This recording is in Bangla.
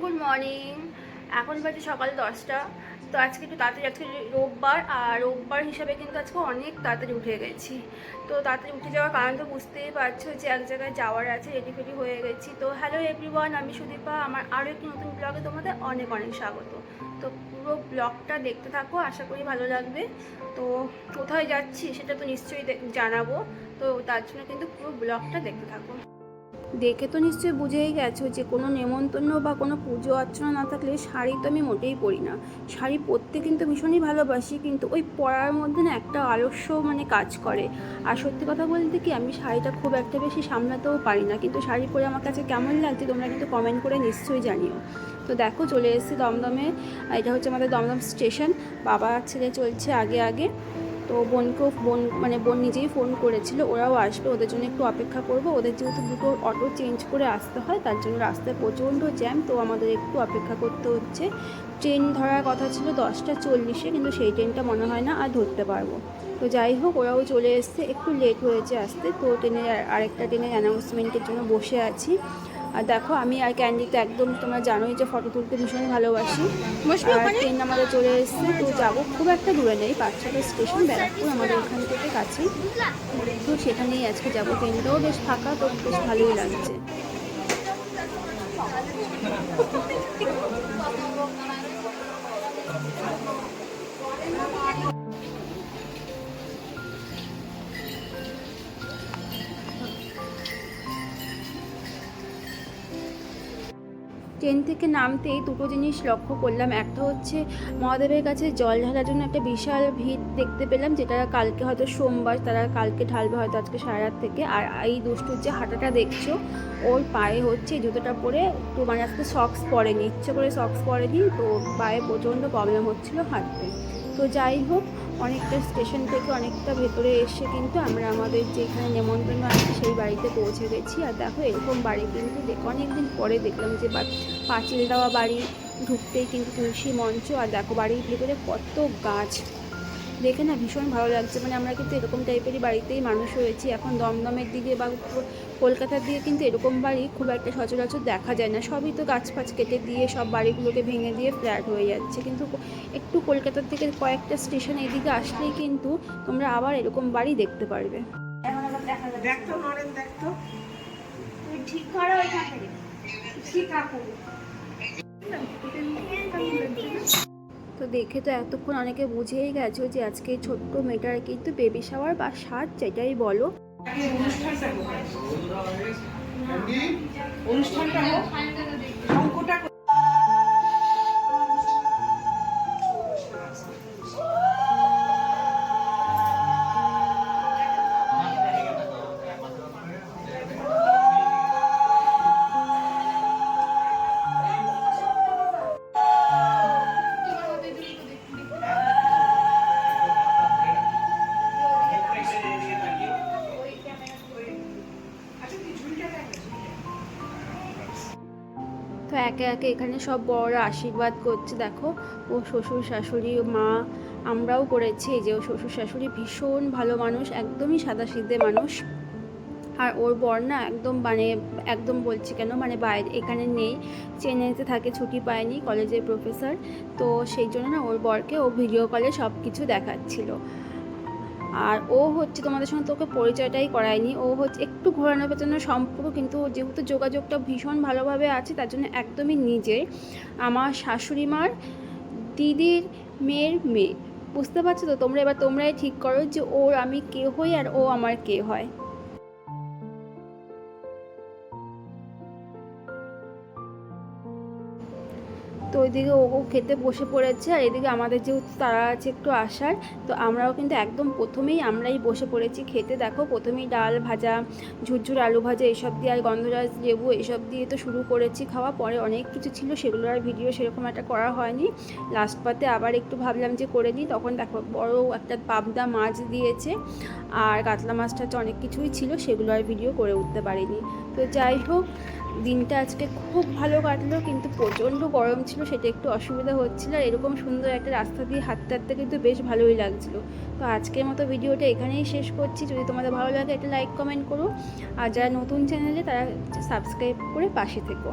Good morning. এখন বাজে সকাল 10টা। তো আজকে একটু তাড়াতাড়ি, আজকে রোববার, আর রোববার হিসাবে কিন্তু আজকে অনেক তাড়াতাড়ি উঠে গেছি। তো তাড়াতাড়ি উঠে যাওয়ার কারণ তো বুঝতেই পারছো যে এক জায়গায় যাওয়ার আছে, রেডি ফেডি হয়ে গেছি। তো হ্যালো এভরিওয়ান, আমি সুদীপা। আমার আরও একটি নতুন ব্লগে তোমাদের অনেক অনেক স্বাগত। তো পুরো ব্লগটা দেখতে থাকো, আশা করি ভালো লাগবে। তো কোথায় যাচ্ছি সেটা তো নিশ্চয়ই জানাবো। তো তার জন্য কিন্তু পুরো ব্লগটা দেখতে থাকো। দেখে তো নিশ্চয়ই বুঝেই গেছো যে কোনো নেমন্তন্ন বা কোনো পুজো অর্চনা না থাকলে শাড়ি তো আমি মোটেই পরি না। শাড়ি পরতে কিন্তু ভীষণই ভালোবাসি, কিন্তু ওই পরার মধ্যে না একটা আলস্য কাজ করে। আর সত্যি কথা বলতে কি, আমি শাড়িটা খুব একটা বেশি সামলাতেও পারি না, কিন্তু শাড়ি পরে আমার কাছে কেমন লাগছে তোমরা কিন্তু কমেন্ট করে নিশ্চয়ই জানিও। তো দেখো চলে এসেছি দমদমে। এটা হচ্ছে আমাদের দমদম স্টেশন। বাবা ছেলে চলছে আগে আগে। তো বোনকেও বোন নিজেই ফোন করেছিল, ওরাও আসবে, ওদের জন্য একটু অপেক্ষা করব। ওদের যেহেতু দুটো অটো চেঞ্জ করে আসতে হয়, তার জন্য রাস্তায় প্রচণ্ড জ্যাম, তো আমাদের একটু অপেক্ষা করতে হচ্ছে। ট্রেন ধরার কথা ছিল 10টা 40-এ, কিন্তু সেই ট্রেনটা মনে হয় না আর ধরতে পারবো। তো যাই হোক, ওরাও চলে এসছে, একটু লেট হয়েছে আসতে। তো আরেকটা ট্রেনের অ্যানাউন্সমেন্টের জন্য বসে আছি। আর দেখো, আমি আর ক্যান্ডি তো একদম তোমরা জানোই যে ফটো তুলতে ভীষণ ভালোবাসি। আর ট্রেন আমাদের চলে এসছে, তো যাবো, খুব একটা দূরে নেই, পাঁচশাটা স্টেশন, ব্যারাকপুর আমাদের এখান থেকে কাছেই। তো সেখানেই আজকে যাবো। ট্রেনটাও বেশ ফাঁকা, তো বেশ ভালোই লাগছে। ট্রেন থেকে নামতেই দুটো জিনিস লক্ষ্য করলাম। একটা হচ্ছে মহাদেবের কাছে জল ঢালার জন্য একটা বিশাল ভিড় দেখতে পেলাম, যেটা কালকে হয়তো সোমবার, তারা কালকে ঢালবে হয়তো আজকে সারা রাত থেকে। আর এই দুষ্টুর যে হাঁটাটা দেখছো, ওর পায়ে হচ্ছে জুতোটা পরে একটু আজকে সক্স পরেনি, ইচ্ছে করে সক্স পরেনি, তো পায়ে প্রচণ্ড প্রবলেম হচ্ছিলো হাঁটতে। তো যাই হোক, অনেকটা স্টেশন থেকে অনেকটা ভেতরে এসে কিন্তু আমরা আমাদের যেখানে নেমন্তন্ন আছে সেই বাড়িতে পৌঁছে গেছি। আর দেখো, এরকম বাড়ি কিন্তু অনেকদিন পরে দেখলাম, যে পাঁচিল দেওয়া বাড়ি, ঢুকতেই কিন্তু তুলসী মঞ্চ, আর দেখো বাড়ির ভেতরে কত গাছ, দেখে না ভীষণ ভালো লাগছে। আমরা কিন্তু এরকম টাইপেরই বাড়িতেই মানুষ হয়েছি। এখন দমদমের দিকে বা কলকাতার দিকে কিন্তু এরকম বাড়ি খুব একটা সচরাচর দেখা যায় না, সবই তো গাছ ফাছ কেটে দিয়ে সব বাড়িগুলোকে ভেঙে দিয়ে ফ্ল্যাট হয়ে যাচ্ছে। কিন্তু একটু কলকাতার থেকে কয়েকটা স্টেশন এদিকে আসলেই কিন্তু তোমরা আবার এরকম বাড়ি দেখতে পারবে। ঠিক করো ওইখানে, ঠিক আছে। তো দেখে তো এতক্ষণ অনেকে বুঝেই গেছো যে আজকে ছোট্ট মেয়েটার কিন্তু বেবি শাওয়ার বা সাজ, যেটাই বলো। অনুষ্ঠানটা তো একে একে এখানে সব বড়রা আশীর্বাদ করছে। দেখো, ও শ্বশুর শাশুড়ি, মা, আমরাও করেছি। এই যে ও শ্বশুর শাশুড়ি ভীষণ ভালো মানুষ, একদমই সাদাসিধে মানুষ। আর ওর বর না একদম একদম বলছি কেন, বাইরে এখানে নেই, চেন্নাইতে থাকে, ছুটি পায়নি, কলেজের প্রফেসর। তো সেই জন্য না ওর বরকে ও ভিডিও কলে সব কিছু দেখাচ্ছিল। আর ও হচ্ছে, তোমাদের সঙ্গে তোকে পরিচয়টাই করায়নি, ও হচ্ছে একটু ঘোরানো পেছানোর সম্পর্ক, কিন্তু যেহেতু যোগাযোগটা ভীষণ ভালোভাবে আছে, তার জন্য একদমই নিজের, আমার শাশুড়ি মার দিদির মেয়ের মেয়ে। বুঝতে পারছো তো তোমরা? এবার তোমরাই ঠিক করো যে ওর আমি কে হই আর ও আমার কে হয়। তো ওইদিকে ও খেতে বসে পড়েছে, আর এদিকে আমাদের যেহেতু তারা আছে একটু আসার, তো আমরাও কিন্তু একদম প্রথমেই আমরাই বসে পড়েছি খেতে। দেখো, প্রথমেই ডাল ভাজা, ঝুরঝুর আলু ভাজা এইসব দিয়ে, আর গন্ধরাজ লেবু এইসব দিয়ে তো শুরু করেছি খাওয়া। পরে অনেক কিছু ছিল, সেগুলো আর ভিডিও সেরকম একটা করা হয়নি। লাস্ট পাতে আবার একটু ভাবলাম যে করে নিই, তখন দেখো বড় একটা পাবদা মাছ দিয়েছে, আর কাতলা মাছটা অনেক কিছুই ছিল, সেগুলো আর ভিডিও করে উঠতে পারিনি। তো যাই হোক, দিনটা আজকে খুব ভালো কাটলো, কিন্তু প্রচণ্ড গরম ছিল, সেটা একটু অসুবিধা হচ্ছিল। আর এরকম সুন্দর একটা রাস্তা দিয়ে হাঁটতে হাঁটতে কিন্তু বেশ ভালোই লাগছিলো। তো আজকের মতো ভিডিওটা এখানেই শেষ করছি। যদি তোমাদের ভালো লাগে একটা লাইক কমেন্ট করো, আর যারা নতুন চ্যানেলে তারা সাবস্ক্রাইব করে পাশে থেকো।